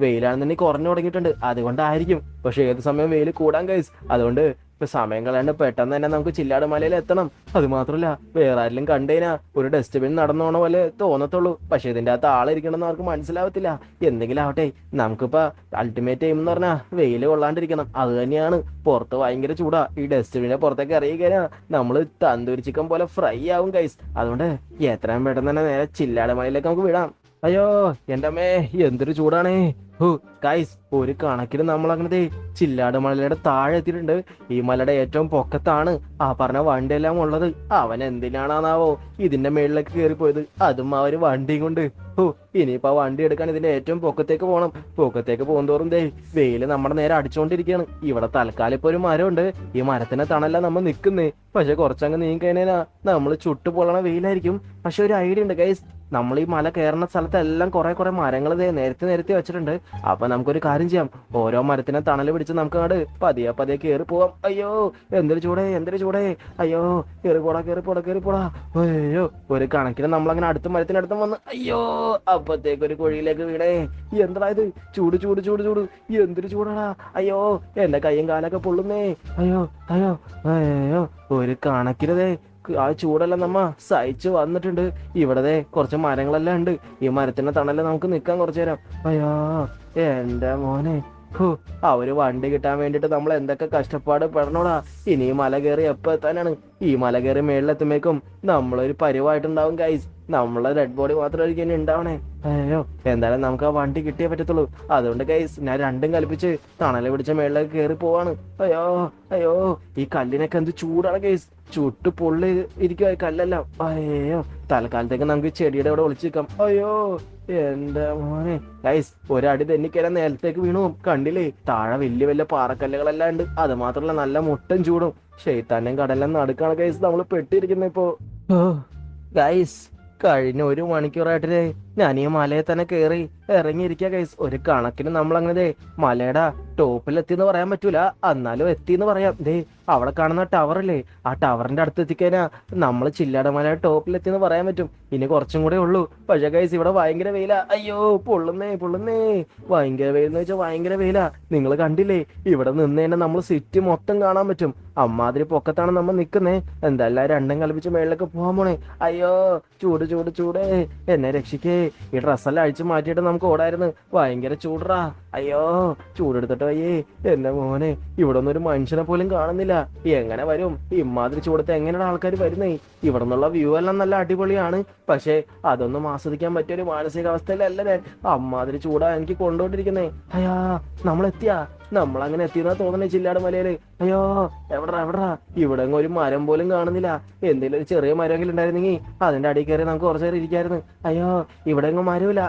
വെയിലാണെന്നുണ്ടെങ്കിൽ കുറഞ്ഞു തുടങ്ങിയിട്ടുണ്ട്, അതുകൊണ്ടായിരിക്കും. പക്ഷെ ഏത് സമയം വെയിൽ കൂടാൻ ഗൈസ്. അതുകൊണ്ട് ഇപ്പൊ സമയം കളയാണ്ട് പെട്ടെന്ന് തന്നെ നമുക്ക് ചില്ലാട് മലയിൽ എത്തണം. അത് മാത്രമല്ല വേറെ ആരെങ്കിലും കണ്ടേനാ ഒരു ഡസ്റ്റ്ബിൻ നടന്നു പോണ പോലെ തോന്നത്തുള്ളൂ. പക്ഷെ ഇതിന്റെ അകത്ത് ആളിരിക്കണമെന്ന് അവർക്ക് മനസ്സിലാവത്തില്ല. എന്തെങ്കിലും ആവട്ടെ, നമുക്കിപ്പോ അൾട്ടിമേറ്റ് എയിം എന്ന് പറഞ്ഞാൽ വെയിൽ കൊള്ളാണ്ടിരിക്കണം. അത് തന്നെയാണ്. പുറത്ത് ഭയങ്കര ചൂടാ. ഈ ഡസ്റ്റ്ബിനെ പുറത്തേക്ക് ഇറങ്ങിക്കഴിഞ്ഞാൽ നമ്മള് തന്തൂരി ചിക്കൻ പോലെ ഫ്രൈ ആവും ഗൈസ്. അതുകൊണ്ട് എത്രയും പെട്ടെന്ന് തന്നെ നേരെ ചില്ലാട് മലയിലേക്ക് നമുക്ക് വിടാം. അയ്യോ എന്റെ അമ്മേ എന്തൊരു ചൂടാണേ. ഗൈസ് ഒരു കണക്കിന് നമ്മൾ അങ്ങനെ ചില്ലാട് മലയുടെ താഴെ എത്തിയിട്ടുണ്ട്. ഈ മലയുടെ ഏറ്റവും പൊക്കത്താണ് ആ പറഞ്ഞ വണ്ടിയെല്ലാം ഉള്ളത്. അവൻ എന്തിനാണാവോ ഇതിന്റെ മേളിലേക്ക് കയറിപ്പോയത്, അതും ആ ഒരു വണ്ടിയും കൊണ്ട്. ഇനിയിപ്പോ ആ വണ്ടി എടുക്കാൻ ഇതിന്റെ ഏറ്റവും പൊക്കത്തേക്ക് പോകണം. പൊക്കത്തേക്ക് പോകുന്തോറും വെയില് നമ്മുടെ നേരെ അടിച്ചുകൊണ്ടിരിക്കുകയാണ്. ഇവിടെ തൽക്കാലം ഇപ്പൊ ഒരു മരമുണ്ട്. ഈ മരത്തിന്റെ തണല്ല നമ്മൾ നിൽക്കുന്നേ. പക്ഷെ കുറച്ചങ്ങ് നീങ്ങി കഴിഞ്ഞാ നമ്മൾ ചുട്ടു പൊള്ളണ വെയിലായിരിക്കും. പക്ഷെ ഒരു ഐഡിയ ഉണ്ട് ഗൈസ്, നമ്മൾ ഈ മല കയറുന്ന സ്ഥലത്തെല്ലാം കുറെ മരങ്ങൾ നിരത്തി വെച്ചിട്ടുണ്ട്. അപ്പൊ നമുക്കൊരു കാര്യം ചെയ്യാം, ഓരോ മരത്തിനെ തണൽ പിടിച്ച് നമുക്ക് അങ്ങോട്ട് പതിയെ കയറി പോവാം. അയ്യോ എന്തൊരു ചൂടേ. അയ്യോ കേറിപ്പോടാ. അയ്യോ ഒരു കണക്കിന് നമ്മളങ്ങനെ അടുത്ത മരത്തിനടുത്ത് വന്ന് അയ്യോ അപ്പത്തേക്ക് ഒരു കുഴിയിലേക്ക് വീണേ. എന്താ ഇത് ചൂട് എന്തൊരു ചൂടാടാ. അയ്യോ എന്റെ കയ്യും കാലൊക്കെ പൊള്ളുന്നേ. അയ്യോ ഒരു കണക്കിന് ആ ചൂടെല്ലാം നമ്മ സഹിച്ചു വന്നിട്ടുണ്ട്. ഇവിടെ കുറച്ച് മരങ്ങളെല്ലാം ഉണ്ട്. ഈ മരത്തിന്റെ തണല് നമുക്ക് നിക്കാൻ കുറച്ചു നേരം. അയ്യോ എന്റെ മോനെ, ആ ഒരു വണ്ടി കിട്ടാൻ വേണ്ടിട്ട് നമ്മൾ എന്തൊക്കെ കഷ്ടപ്പാട് പെടണോടാ. ഇനി ഈ മല കയറി എപ്പോ എത്താനാണ്? ഈ മല കയറി മേളിലെത്തുമ്പോഴേക്കും നമ്മളൊരു പരിവായിട്ടുണ്ടാവും ഗൈസ്. നമ്മളെ ഡെഡ് ബോഡി മാത്രമായിരിക്കും ഇനി ഉണ്ടാവണേ. അയ്യോ എന്തായാലും നമുക്ക് ആ വണ്ടി കിട്ടിയേ പറ്റത്തുള്ളൂ. അതുകൊണ്ട് ഗൈസ് ഞാൻ രണ്ടും കൽപ്പിച്ച് തണല് പിടിച്ച മേളിലേക്ക് കയറി പോവാണ്. അയ്യോ ഈ കല്ലിനൊക്കെ എന്ത് ചൂടാണ് ഗൈസ്. ചുട്ടു പൊള്ളി ഇരിക്കുക കല്ലെല്ലാം. അയ്യോ തൽക്കാലത്തേക്ക് നമുക്ക് ചെടിയുടെ അവിടെ ഒളിച്ചു നിൽക്കാം. അയ്യോ എന്റെ മോനെ ഗൈസ് ഒരടി തെന്നിക്കരാൻ നേരത്തേക്ക് വീണു. കണ്ടില്ലേ താഴെ വലിയ പാറക്കല്ലുകളെല്ലാം ഉണ്ട്. അത് മാത്രമല്ല നല്ല മുട്ടൻ ചൂടും. ഷെയ്ത്താന്റെയും കടലെല്ലാം നടുക്കാണ് ഗൈസ് നമ്മൾ പെട്ടിരിക്കുന്നത് ഇപ്പോ. ഗൈസ് കഴിഞ്ഞ 1 മണിക്കൂറായിട്ട് ഞാൻ ഈ മലയെ തന്നെ കയറി ഇറങ്ങിയിരിക്കുക ഗൈസ്. ഒരു കണക്കിന് നമ്മൾ അങ്ങനെ മലയുടെ ടോപ്പിലെത്തിന്ന് പറയാൻ പറ്റൂല, എന്നാലും എത്തിന്ന് പറയാം. അവിടെ കാണുന്ന ടവറില്ലേ, ആ ടവറിന്റെ അടുത്ത് എത്തിക്കഴിഞ്ഞാ നമ്മൾ ചില്ലാട് മലയുടെ ടോപ്പിലെത്തിന്ന് പറയാൻ പറ്റും. ഇനി കുറച്ചും കൂടെ ഉള്ളൂ. പക്ഷെ ഗൈസ് ഇവിടെ ഭയങ്കര വെയിലാ. അയ്യോ പൊള്ളുന്നേ. ഭയങ്കര വെയിലെന്ന് വെച്ചാൽ ഭയങ്കര വെയിലാ. നിങ്ങൾ കണ്ടില്ലേ ഇവിടെ നിന്ന് തന്നെ നമ്മൾ സിറ്റി മൊത്തം കാണാൻ പറ്റും. അമ്മാതിരി പൊക്കത്താണ് നമ്മൾ നിൽക്കുന്നേ. എന്തായാലും രണ്ടും കളിപ്പിച്ച് മേളിലേക്ക് പോകാൻ പോണേ. അയ്യോ ചൂട് എന്നെ രക്ഷിക്കേ. ഈ ഡ്രസ്സെല്ലാം അഴിച്ചു മാറ്റിയിട്ട് നമുക്ക് ഓടായിരുന്നു. ഭയങ്കര ചൂടറാ. അയ്യോ ചൂടെടുത്തിട്ട് അയ്യേ എന്റെ മോനെ. ഇവിടെ ഒന്നും ഒരു മനുഷ്യനെ പോലും കാണുന്നില്ല. എങ്ങനെ വരും ഇമാതിരി ചൂടത്ത്? എങ്ങനെയാണ് ആൾക്കാർ വരുന്നേ? ഇവിടെ നിന്നുള്ള വ്യൂ എല്ലാം നല്ല അടിപൊളിയാണ്. പക്ഷെ അതൊന്നും ആസ്വദിക്കാൻ പറ്റിയ ഒരു മാനസികാവസ്ഥയിലല്ല ഞാൻ. അമ്മാതിരി ചൂടാ എനിക്ക് കൊണ്ടുകൊണ്ടിരിക്കുന്നേ. അയ്യാ നമ്മളങ്ങനെ എത്തിയെന്നാ തോന്നണേ ചില്ലാട് മലയില്. അയ്യോ എവിടാ ഇവിടെ ഒരു മരം പോലും കാണുന്നില്ല. എന്തെങ്കിലും ഒരു ചെറിയ മരമെങ്കിലും ഉണ്ടായിരുന്നെങ്കിൽ അതിന്റെ അടിയിൽ കയറി നമുക്ക് കുറച്ചു നേരം ഇരിക്കായിരുന്നു. അയ്യോ ഇവിടെ എങ്ങും മരമില്ല.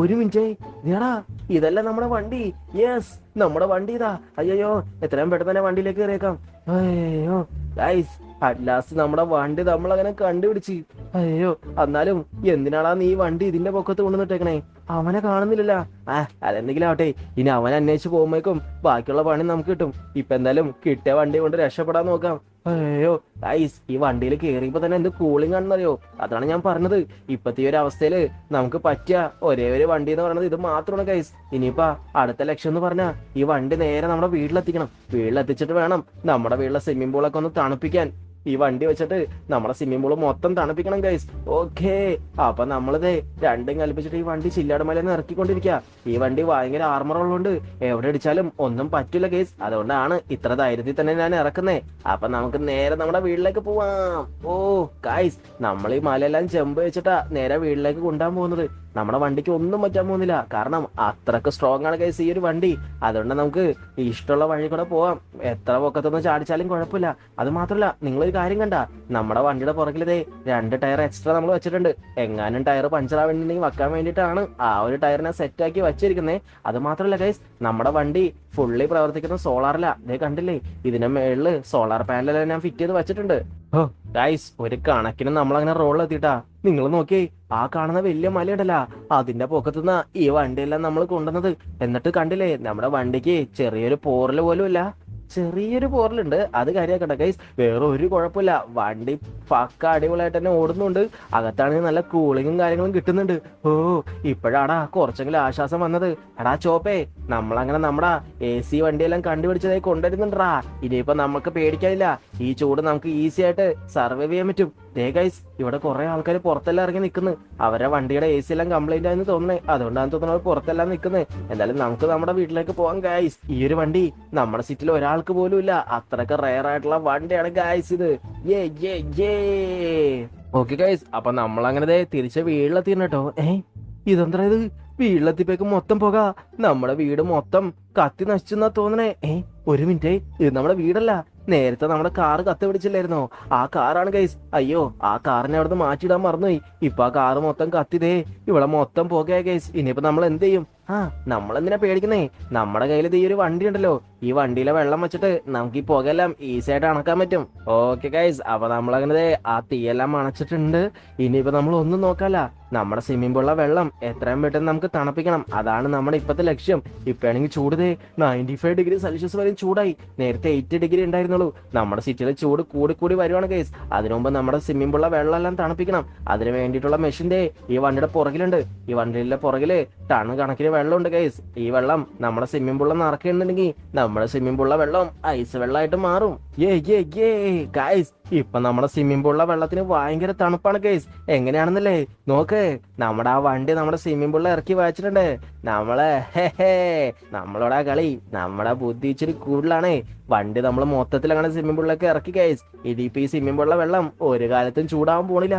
ഒരു മിനിറ്റ് ഇതാടാ, ഇതല്ല നമ്മുടെ വണ്ടി. യെസ് നമ്മുടെ വണ്ടി ഇതാ. അയ്യോ എത്രയും പെട്ടെന്ന് തന്നെ വണ്ടിയിലേക്ക് കയറിയേക്കാം. അയ്യോ ഗൈസ് അറ്റ് ലാസ്റ്റ് നമ്മുടെ വണ്ടി നമ്മളങ്ങനെ കണ്ടുപിടിച്ച്. അയ്യോ എന്നാലും എന്തിനാടാ നീ വണ്ടി ഇതിന്റെ പൊക്കത്ത് കൊണ്ടുവന്നിട്ടേക്കണേ? അവനെ കാണുന്നില്ലല്ലോ. അതെന്തെങ്കിലും ആവട്ടെ, ഇനി അവനെ അന്വേഷിച്ച് പോകുമ്പോഴേക്കും ബാക്കിയുള്ള പണി നമുക്ക് കിട്ടും. ഇപ്പൊ എന്തായാലും കിട്ടിയ വണ്ടി കൊണ്ട് രക്ഷപ്പെടാൻ നോക്കാം. അയ്യോ ഗൈസ് ഈ വണ്ടിയിൽ കയറിയപ്പോ തന്നെ എന്ത് കൂളിംഗ് ആണെന്നറിയോ? അതാണ് ഞാൻ പറഞ്ഞത്. ഇപ്പത്തെ ഈ ഒരു അവസ്ഥയില് നമുക്ക് പറ്റിയ ഒരേ ഒരു വണ്ടി എന്ന് പറയുന്നത് ഇത് മാത്രമാണ് ഗൈസ്. ഇനിയിപ്പോ അടുത്ത ലക്ഷ്യം എന്ന് പറഞ്ഞാൽ ഈ വണ്ടി നേരെ നമ്മുടെ വീട്ടിലെത്തിക്കണം. വീട്ടിലെത്തിച്ചിട്ട് വേണം നമ്മുടെ വീട്ടിലെ സ്വിമ്മിംഗ് പൂളൊക്കെ ഒന്ന് തണുപ്പിക്കാൻ. ഈ വണ്ടി വെച്ചിട്ട് നമ്മുടെ സ്വിമ്മിംഗ് പൂള് മൊത്തം തണുപ്പിക്കണം ഗൈസ്. ഓക്കേ അപ്പൊ നമ്മളിത് രണ്ടും കൽപ്പിച്ചിട്ട് ഈ വണ്ടി ചില്ലാട് മലയിൽ നിന്ന് ഇറക്കിക്കൊണ്ടിരിക്കുക. ഈ വണ്ടി ഭയങ്കര ആർമർ ഉള്ളതുകൊണ്ട് എവിടെ അടിച്ചാലും ഒന്നും പറ്റില്ല ഗൈസ്. അതുകൊണ്ടാണ് ഇത്ര ധൈര്യത്തിൽ തന്നെ ഞാൻ ഇറക്കുന്നേ. അപ്പൊ നമുക്ക് നേരെ നമ്മുടെ വീട്ടിലേക്ക് പോവാം. ഓ ഗൈസ് നമ്മൾ ഈ മലയെല്ലാം ചെമ്പ് വെച്ചിട്ടാ നേരെ വീട്ടിലേക്ക് കൊണ്ടുപോകാൻ പോകുന്നത്. നമ്മുടെ വണ്ടിക്ക് ഒന്നും പറ്റാൻ പോകുന്നില്ല, കാരണം അത്രക്ക് സ്ട്രോങ് ആണ് ഗൈസ് ഈ ഒരു വണ്ടി. അതുകൊണ്ട് നമുക്ക് ഇഷ്ടമുള്ള വഴി കൂടെ പോവാം. എത്ര പൊക്കത്തൊന്നും ചാടിച്ചാലും കുഴപ്പമില്ല. അത് മാത്രമല്ല നിങ്ങളൊരു കാര്യം കണ്ട, നമ്മുടെ വണ്ടിയുടെ പുറകിലതേ 2 ടയർ എക്സ്ട്രാ നമ്മൾ വെച്ചിട്ടുണ്ട്. എങ്ങാനും ടയർ പഞ്ചറാവേണ്ടിണ്ടെങ്കിൽ വെക്കാൻ വേണ്ടിയിട്ടാണ് ആ ഒരു ടയറിനെ സെറ്റാക്കി വെച്ചിരിക്കുന്നത്. അത് മാത്രമല്ല ഗൈസ് നമ്മുടെ വണ്ടി ഫുള്ളി പ്രവർത്തിക്കുന്ന സോളാറിലാ. അതേ കണ്ടില്ലേ ഇതിന്റെ മേളില് സോളാർ പാനലെല്ലാം ഞാൻ ഫിറ്റ് ചെയ്ത് വെച്ചിട്ടുണ്ട്. ഗൈസ് ഒരു കണക്കിന് നമ്മളങ്ങനെ റോളിലെത്തിട്ടാ. നിങ്ങൾ നോക്കിയേ ആ കാണുന്ന വലിയ മലയുണ്ടല്ല, അതിന്റെ പൊക്കത്തുനിന്ന് ഈ വണ്ടിയെല്ലാം നമ്മൾ കൊണ്ടുവന്നത്. എന്നിട്ട് കണ്ടില്ലേ നമ്മുടെ വണ്ടിക്ക് ചെറിയൊരു പോറല് പോലും ഇല്ല. ചെറിയൊരു പോറലുണ്ട്, അത് കാര്യമാക്കട്ടെ ഗൈസ്. വേറെ ഒരു കുഴപ്പമില്ല, വണ്ടി പക്ക അടിപൊളിയായിട്ട് തന്നെ ഓടുന്നുണ്ട്. അകത്താണെങ്കിൽ നല്ല കൂളിങ്ങും കാര്യങ്ങളും കിട്ടുന്നുണ്ട്. ഓ ഇപ്പോഴാടാ കുറച്ചെങ്കിലും ആശ്വാസം വന്നത്. എടാ ചോപ്പേ നമ്മളങ്ങനെ നമ്മുടെ AC വണ്ടിയെല്ലാം കണ്ടുപിടിച്ചതായി കൊണ്ടുവരുന്നുണ്ടാ. ഇനിയിപ്പോ നമുക്ക് പേടിക്കാനില്ല. ഈ ചൂട് നമുക്ക് ഈസി ആയിട്ട് സർവൈവ് ചെയ്യാൻ പറ്റും. ദേ ഗൈസ് ഇവിടെ കുറെ ആൾക്കാർ പുറത്തെല്ലാം ഇറങ്ങി നിൽക്കുന്നു. അവരുടെ വണ്ടിയുടെ AC എല്ലാം കംപ്ലൈന്റ് ആയെന്ന് തോന്നുന്നേ. അതുകൊണ്ടാണ് തോന്നുന്നത് അവർ പുറത്തെല്ലാം നിൽക്കുന്നത്. എന്തായാലും നമുക്ക് നമ്മുടെ വീട്ടിലേക്ക് പോകാം ഗൈസ്. ഈ ഒരു വണ്ടി നമ്മുടെ സിറ്റിയിൽ ഒരാൾക്ക് പോലും ഇല്ല. അത്രക്ക് റെയർ ആയിട്ടുള്ള വണ്ടിയാണ് ഗൈസ് ഇത്. ഓക്കെ ഗൈസ് അപ്പൊ നമ്മളങ്ങനെ തിരിച്ച് വീട്ടിലെത്തിയിരുന്നു കേട്ടോ. ഇതെന്താ ഇത്? വീട്ടിലെത്തിയപ്പോഴേക്കും മൊത്തം പോക. നമ്മുടെ വീട് മൊത്തം കത്തി നശിച്ചെന്നാ തോന്നണേ. ഒരു മിനിറ്റ്, ഇത് നമ്മുടെ വീടല്ല. നേരത്തെ നമ്മുടെ കാറ് കത്തി പിടിച്ചില്ലായിരുന്നോ? ആ കാറാണ് ഗൈസ്. അയ്യോ, ആ കാറിനെ അവിടുന്ന് മാറ്റിയിടാൻ മറന്നുപോയി. ഇപ്പൊ ആ കാറ് മൊത്തം കത്തിതേ ഇവിടെ മൊത്തം പോകയാ ഗൈസ്. ഇനിയിപ്പോ നമ്മൾ എന്ത് ചെയ്യും? നമ്മളെന്തിനാ പേടിക്കുന്നേ? നമ്മുടെ കയ്യിൽ ഈ ഒരു വണ്ടി ഉണ്ടല്ലോ. ഈ വണ്ടിയിലെ വെള്ളം വെച്ചിട്ട് നമുക്ക് ഈ പുകയെല്ലാം ഈസി ആയിട്ട് അണക്കാൻ പറ്റും. ഓക്കെ ഗൈസ്, അപ്പൊ നമ്മളങ്ങനെ ആ തീയെല്ലാം അണച്ചിട്ടുണ്ട്. ഇനിയിപ്പോ നമ്മൾ ഒന്നും നോക്കാല്ല. നമ്മുടെ സ്വിമ്മിംഗ് പൂളിലെ വെള്ളം എത്രയും പെട്ടെന്ന് നമുക്ക് തണുപ്പിക്കണം. അതാണ് നമ്മുടെ ഇപ്പത്തെ ലക്ഷ്യം. ഇപ്പാണെങ്കിൽ ചൂട് 95 ഡിഗ്രി സെൽഷ്യസ് വരെ ചൂടായി. നേരത്തെ 80 ഡിഗ്രി ഉണ്ടായിരുന്നുള്ളൂ. നമ്മുടെ സിറ്റിയിലെ ചൂട് കൂടി വരുവാണ് ഗൈസ്. അതിനു മുമ്പ് നമ്മുടെ സ്വിമ്മിംഗ് പൂളിലെ വെള്ളം എല്ലാം തണുപ്പിക്കണം. അതിന് വേണ്ടിയിട്ടുള്ള മെഷീന്റെ ഈ വണ്ടിയുടെ പുറകിലുണ്ട്. ഈ വണ്ടിയുടെ പുറകില് ടൺ കണക്കിന് വെള്ളമുണ്ട് ഗൈസ്. ഈ വെള്ളം നമ്മുടെ സ്വിമ്മിംഗ് പൂളിൽ നിറക്കുന്നുണ്ടെങ്കിൽ നമ്മുടെ സ്വിമ്മിംഗ് പൂളിലെ വെള്ളം ഐസ് വെള്ളമായിട്ട് മാറും. ഗൈസ്, ഇപ്പൊ നമ്മുടെ സ്വിമ്മിംഗ് പൂളിലെ വെള്ളത്തിന് ഭയങ്കര തണുപ്പാണ് ഗൈസ്. എങ്ങനെയാണെന്നല്ലേ നോക്ക്. നമ്മുടെ ആ വണ്ടി നമ്മുടെ സ്വിമ്മിംഗ് പൂളിൽ ഇറക്കി വെച്ചിട്ടുണ്ട്. നമ്മളോടാ കളി. നമ്മുടെ ബുദ്ധി ഇച്ചിരി കൂടുതലാണേ. വണ്ടി നമ്മൾ മൊത്തത്തിൽ അങ്ങനെ സ്വിമ്മിംഗ് പൂളിലൊക്കെ ഇറക്കി ഗൈസ്. ഇതിപ്പോ ഈ സ്വിമ്മിംഗ് പൂളിലെ വെള്ളം ഒരു കാലത്തും ചൂടാവാൻ പോണില്ല.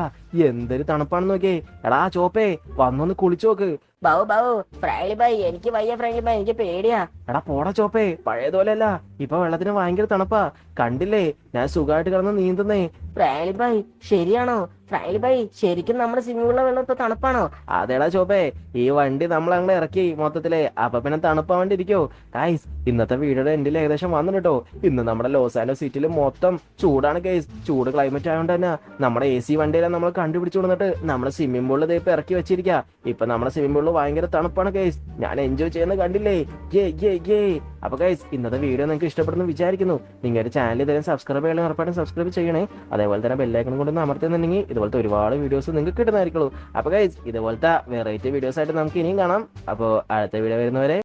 എന്തൊരു തണുപ്പാണെന്ന് നോക്കിയേ. എടാ ചോപ്പേ, വന്നൊന്ന് കുളിച്ചു നോക്ക്. ബാബു ഫ്രൈലി ബായ്, എനിക്ക് വയ്യ ഫ്രൈലി ബായ്, എനിക്ക് പേടിയാ. എടാ പോടാ ചോപ്പേ, പഴയതുപോലെയല്ല. ഇപ്പൊ വെള്ളത്തിന് ഭയങ്കര തണുപ്പാ. കണ്ടില്ലേ ഞാൻ സുഖമായിട്ട് കിടന്ന് നീന്തുന്നേ. ഫ്രൈലി ബായ് ശരിയാണോ? ഫ്രൈലി ബായ് ശരിക്കും നമ്മുടെ സ്വിമ്മിംഗ് പൂളിലെ വെള്ളം ഇപ്പൊ തണുപ്പാണോ? അതേടാ ചോപ്പേ, ഈ വണ്ടി നമ്മൾ അങ്ങനെ ഇറക്കി മൊത്തത്തില്. അപ്പൊ പിന്നെ തണുപ്പാവേണ്ടിരിക്കോ? ഗൈസ്, ഇന്നത്തെ വീഡിയോയുടെ എൻഡിൽ ഏകദേശം വന്നു കേട്ടോ. ഇന്ന് നമ്മുടെ ലോസ് ആൻഡോസ് സിറ്റിയിൽ മൊത്തം ചൂടാണ് ഗൈസ്. ചൂട് ക്ലൈമറ്റ് ആയതുകൊണ്ട് തന്നെ നമ്മുടെ AC വണ്ടിയെല്ലാം നമ്മൾ കണ്ടുപിടിച്ചു കൊടുത്തിട്ട് നമ്മുടെ സ്വിമ്മിംഗ് പൂളിൽ ഇപ്പൊ ഇറക്കി വെച്ചിരിക്കുക. ഇപ്പൊ നമ്മുടെ സ്വിമ്മിംഗ് പൂളിൽ ഭയങ്കര തണുപ്പാണ് ഗൈസ്. ഞാൻ എൻജോയ് ചെയ്യുന്നത് കണ്ടില്ലേ? അപ്പൊ ഗൈസ്, ഇന്നത്തെ വീഡിയോ നിങ്ങൾക്ക് ഇഷ്ടപ്പെടുന്നു വിചാരിക്കുന്നു. നിങ്ങളുടെ ചാനൽ ഇതുവരെ സബ്സ്ക്രൈബ് ചെയ്യണം, ഉറപ്പായിട്ടും സബ്സ്ക്രൈബ് ചെയ്യണേ. അതേപോലെ തന്നെ ബെല്ലൈക്കൺ കൊണ്ട് അമർത്തുന്നുണ്ടെങ്കിൽ ഇതുപോലത്തെ ഒരുപാട് വീഡിയോസ് നിങ്ങൾക്ക് കിട്ടുന്നതായിരിക്കുള്ളൂ. അപ്പൊ ഗൈസ്, ഇതുപോലത്തെ വെറൈറ്റി വീഡിയോസ് ആയിട്ട് നമുക്ക് ഇനിയും കാണാം. അപ്പോൾ അടുത്ത വീഡിയോ വരുന്നവരെ